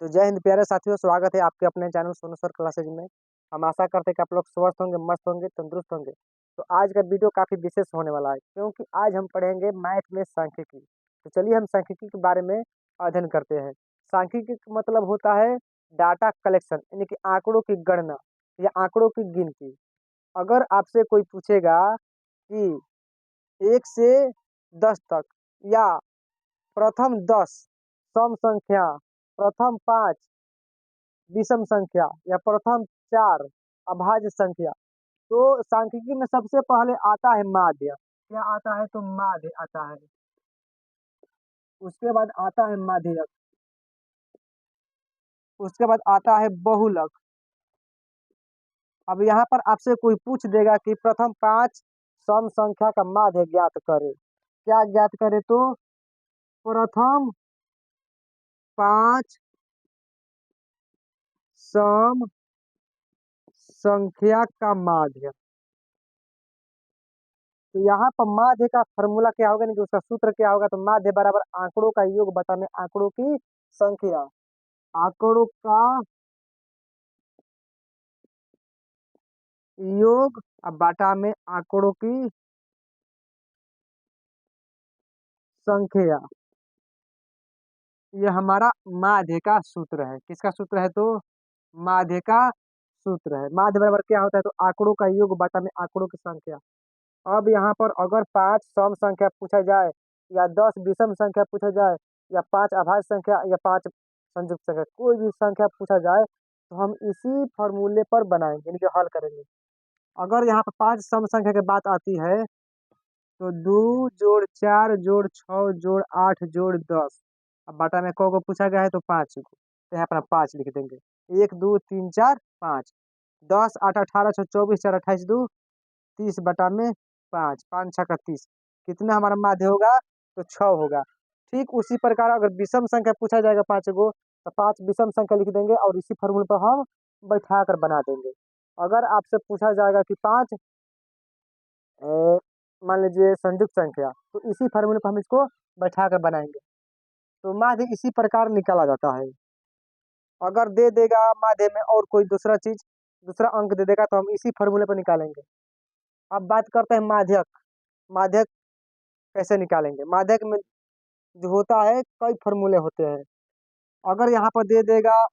तो जय हिंद प्यारे साथियों, स्वागत है आपके अपने चैनल सोनू सर क्लासेज में। हम आशा करते हैं कि आप लोग स्वस्थ होंगे, मस्त होंगे, तंदुरुस्त होंगे। तो आज का वीडियो काफ़ी विशेष होने वाला है, क्योंकि आज हम पढ़ेंगे मैथ में सांख्यिकी। तो चलिए हम सांख्यिकी के बारे में अध्ययन करते हैं। सांख्यिकी का मतलब होता है डाटा कलेक्शन, यानी कि आंकड़ों की गणना या आंकड़ों की गिनती। अगर आपसे कोई पूछेगा कि 1 से 10 तक या प्रथम 10 सम संख्या, प्रथम 5 विषम संख्या या प्रथम 4 अभाज्य संख्या, तो सांख्यिकी में सबसे पहले आता है माध्य। क्या आता है? तो माध्य आता है। उसके बाद आता है माध्यक। उसके बाद आता है बहुलक। अब यहाँ पर आपसे कोई पूछ देगा कि प्रथम 5 सम संख्या का माध्य ज्ञात करे। क्या ज्ञात करे? तो प्रथम 5 सम संख्या का माध्य। तो यहाँ पर माध्य का फॉर्मूला क्या होगा, कि उसका सूत्र क्या होगा? तो माध्य बराबर आंकड़ों का योग बटा में आंकड़ों की संख्या। आंकड़ों का योग अब बाटा में आंकड़ों की संख्या। ये हमारा माध्य का सूत्र है। किसका सूत्र है? तो माध्य का सूत्र है। माध्य बराबर क्या होता है? तो आंकड़ों का योग बटा में आंकड़ों की संख्या। अब यहाँ पर अगर 5 सम संख्या पूछा जाए या 10 विषम संख्या पूछा जाए या 5 अभाज्य संख्या या 5 संयुक्त संख्या, कोई भी संख्या पूछा जाए तो हम इसी फॉर्मूले पर बनाएंगे, यानी कि हल करेंगे। अगर यहाँ पर 5 सम संख्या की बात आती है तो 2 जोड़ 4 जोड़ 6 जोड़ 8 जोड़ 10। अब बाटा में को पूछा गया है तो 5 को, तो यहाँ पर हम 5 लिख देंगे। 1 2 3 4 5। 10 8 18 6 24 4 28 2 30 बटा में 5, 5 6 का 30। कितना हमारा माध्य होगा? तो 6 होगा। ठीक उसी प्रकार अगर विषम संख्या पूछा जाएगा 5 को, तो 5 विषम संख्या लिख देंगे और इसी फॉर्मूले पर हम बैठा कर बना देंगे। अगर आपसे पूछा जाएगा कि 5 मान लीजिए संयुक्त संख्या, तो इसी फॉर्मूले पर हम इसको बैठा कर बनाएंगे। तो माध्य इसी प्रकार निकाला जाता है। अगर दे देगा माध्य में और कोई दूसरा चीज, दूसरा अंक दे देगा, तो हम इसी फॉर्मूले पर निकालेंगे। अब बात करते हैं माध्यक। माध्यक कैसे निकालेंगे? माध्यक में जो होता है कई फॉर्मूले होते हैं। अगर यहाँ पर दे देगा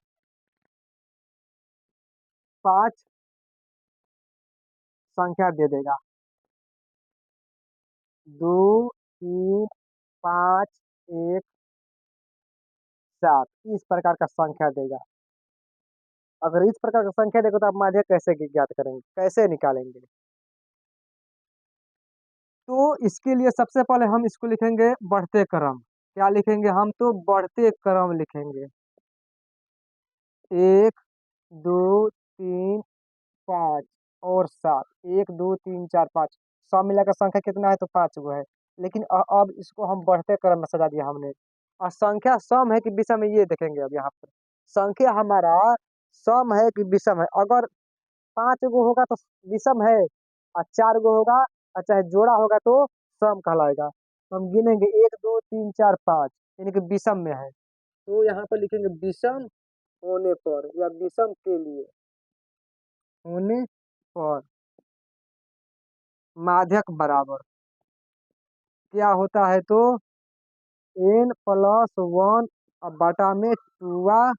5 संख्या दे देगा, 2 3 5 1 7, इस प्रकार का संख्या देगा। अगर इस प्रकार का संख्या देगा तो आप माध्य कैसे ज्ञात करेंगे, कैसे निकालेंगे? तो इसके लिए सबसे पहले हम इसको लिखेंगे बढ़ते क्रम। क्या लिखेंगे हम? तो बढ़ते क्रम लिखेंगे। 1 2 3 5 और 7। 1 2 3 4 5, सब मिलाकर संख्या कितना है? तो 5 गो है। लेकिन अब इसको हम बढ़ते क्रम में सजा दिया हमने। और संख्या सम है कि विषम है, ये देखेंगे। अब यहाँ पर संख्या हमारा सम है कि विषम है। अगर 5 गो होगा तो विषम है, और 4 गो होगा और चाहे जोड़ा होगा तो सम कहलाएगा। तो हम गिनेंगे 1 2 3 4 5, यानी कि विषम में है। तो यहाँ पर लिखेंगे विषम होने पर या विषम के लिए होने पर माध्यक बराबर क्या होता है? तो n+1 अब बटा में 2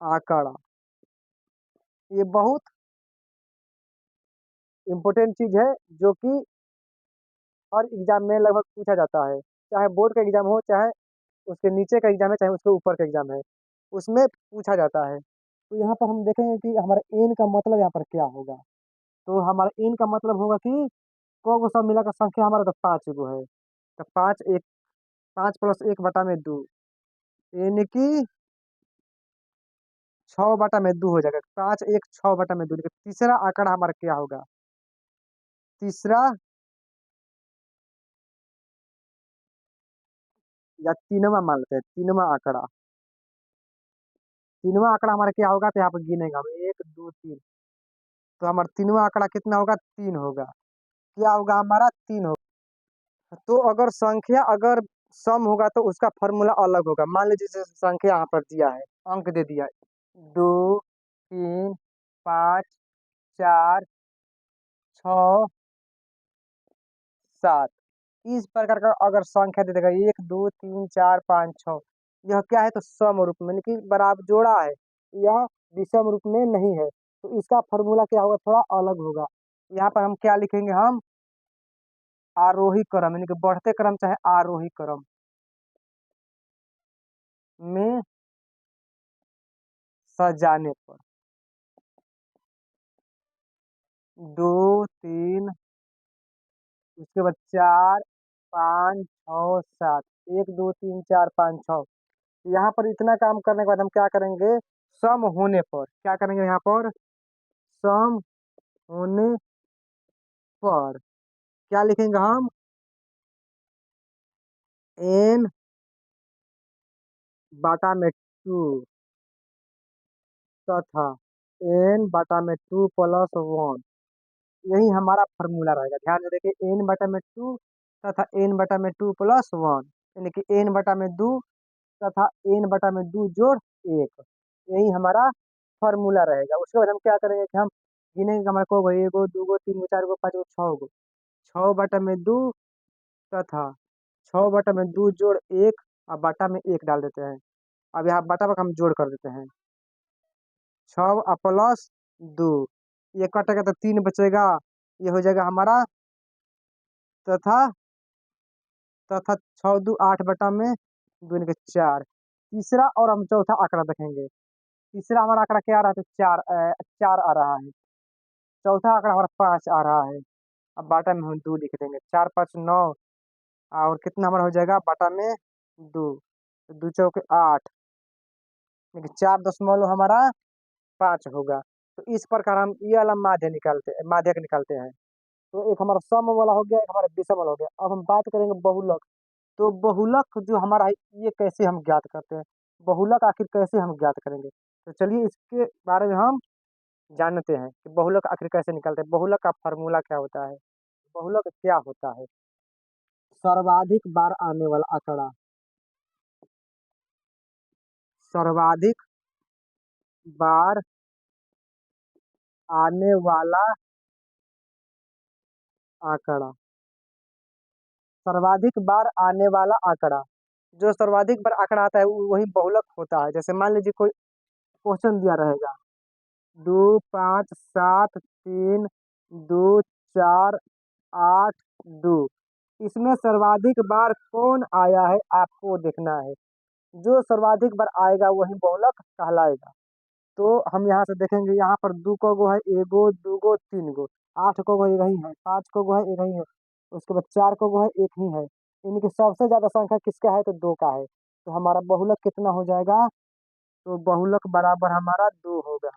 आंकड़ा। ये बहुत इम्पोर्टेंट चीज है, जो कि हर एग्जाम में लगभग पूछा जाता है। चाहे बोर्ड का एग्जाम हो, चाहे उसके नीचे का एग्जाम है, चाहे उसके ऊपर का एग्जाम है, उसमें पूछा जाता है। तो यहाँ पर हम देखेंगे कि हमारा एन का मतलब यहाँ पर क्या होगा। तो हमारा एन का मतलब होगा कि को सब मिलाकर संख्या हमारा तो 5 गो है। तो 5 प्लस 1 बटा में 2, यानी कि 6 बटा में 2 हो जाएगा। 5 1 6 बटा में 2। तीसरा आंकड़ा हमारा क्या होगा? तीसरा या तीनवा मान लेते हैं, तीनवा आंकड़ा। तीनवा आंकड़ा हमारा क्या होगा? तो यहाँ पर गिनेगा हम 1 2 3। तो हमारा तीनवा आंकड़ा कितना होगा? 3 होगा। क्या होगा? हमारा 3 होगा। तो अगर संख्या अगर सम होगा तो उसका फॉर्मूला अलग होगा। मान लीजिए जैसे संख्या यहाँ पर दिया है, अंक दे दिया है 2 3 5 4 6 7। इस प्रकार का अगर संख्या दे देगा 1 2 3 4 5 6, यह क्या है तो सम रूप में, यानी कि बराबर जोड़ा है, यह विषम रूप में नहीं है, तो इसका फॉर्मूला क्या होगा, थोड़ा अलग होगा। यहाँ पर हम क्या लिखेंगे, हम आरोही क्रम, यानी कि बढ़ते क्रम चाहे आरोही क्रम में सजाने पर 2 3, उसके बाद 4 5 6 7, 1 2 3 4 5 6। यहाँ पर इतना काम करने के बाद हम क्या करेंगे, सम होने पर क्या करेंगे, यहाँ पर सम होने पर क्या लिखेंगे हम, n बाटा में 2 तथा n बाटा में 2 + 1, यही हमारा फॉर्मूला रहेगा। ध्यान से देखिए, n बटा में 2 तथा n बटा में 2 + 1, यानी कि n बटा में 2 तथा n बटा में 2 जोड़ 1, यही हमारा फॉर्मूला रहेगा। उसके बाद हम क्या करेंगे कि हम गिनेंगे कि हमारे को भाई 1 2 3 4 5 6 6 बटा में 2 तथा 6 बटा में 2 जोड़ 1, और बटा में 1 डाल देते हैं। अब यहाँ बटा पर हम जोड़ कर देते हैं, 6 + 2, ये कटेगा तो 3 बचेगा, ये हो जाएगा हमारा, तथा तथा 6 × 2 = 8 बटा में 2 × 4। तीसरा और हम चौथा आंकड़ा देखेंगे। तीसरा हमारा आंकड़ा क्या आ रहा है तो 4 आ रहा है। चौथा आंकड़ा हमारा 5 आ रहा है। अब बाटा में हम 2 लिख देंगे, 4 5 9, और कितना हमारा हो जाएगा बाटा में 2, 2 × 4 = 8, यानी 4.5 होगा। तो इस प्रकार हम ये वाला माध्यक निकालते हैं। तो एक हमारा सम वाला हो गया, एक हमारा विषम वाला हो गया। अब हम बात करेंगे बहुलक। तो बहुलक जो हमारा है, ये कैसे हम ज्ञात करते हैं, बहुलक आखिर कैसे हम ज्ञात करेंगे, तो चलिए इसके बारे में हम जानते हैं कि बहुलक आखिर कैसे निकालते हैं, बहुलक का फॉर्मूला क्या होता है। बहुलक क्या होता है, सर्वाधिक बार आने वाला आंकड़ा, सर्वाधिक बार आने वाला आंकड़ा, सर्वाधिक बार आने वाला आंकड़ा, जो सर्वाधिक बार आंकड़ा आता है वही बहुलक होता है। जैसे मान लीजिए कोई क्वेश्चन दिया रहेगा, 2 5 7 3 2 4 8 2, इसमें सर्वाधिक बार कौन आया है आपको देखना है। जो सर्वाधिक बार आएगा वही बहुलक कहलाएगा। तो हम यहाँ से देखेंगे, यहाँ पर 2 को गो है, एगो दूगो 3 गो, 8 को गो एक ही है, 5 को गो है एक ही है, उसके बाद 4 को गो है एक ही है, यानी कि सबसे ज्यादा संख्या किसका है तो 2 का है। तो हमारा बहुलक कितना हो जाएगा, तो बहुलक बराबर हमारा 2 होगा।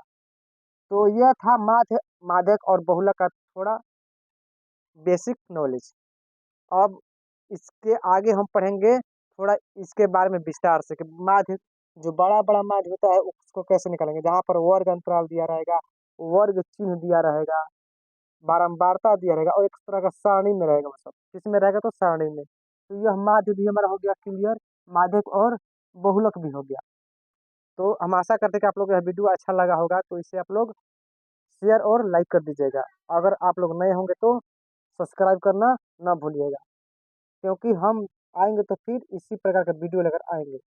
तो यह था माध्यक और बहुलक का थोड़ा बेसिक नॉलेज। अब इसके आगे हम पढ़ेंगे थोड़ा इसके बारे में विस्तार से कि माध्य, जो बड़ा बड़ा माध्य होता है उसको कैसे निकालेंगे, जहाँ पर वर्ग अंतराल दिया रहेगा, वर्ग चिन्ह दिया रहेगा, बारंबारता दिया रहेगा, और एक तरह का सारणी में रहेगा, मतलब किसमें रहेगा तो सारणी में। तो यह माध्य भी हमारा हो गया क्लियर, माध्यक और बहुलक भी हो गया। तो हम आशा करते हैं कि आप लोग को यह वीडियो अच्छा लगा होगा, तो इसे आप लोग शेयर और लाइक कर दीजिएगा। अगर आप लोग नए होंगे तो सब्सक्राइब करना ना भूलिएगा, क्योंकि हम आएंगे तो फिर इसी प्रकार का वीडियो लेकर आएंगे।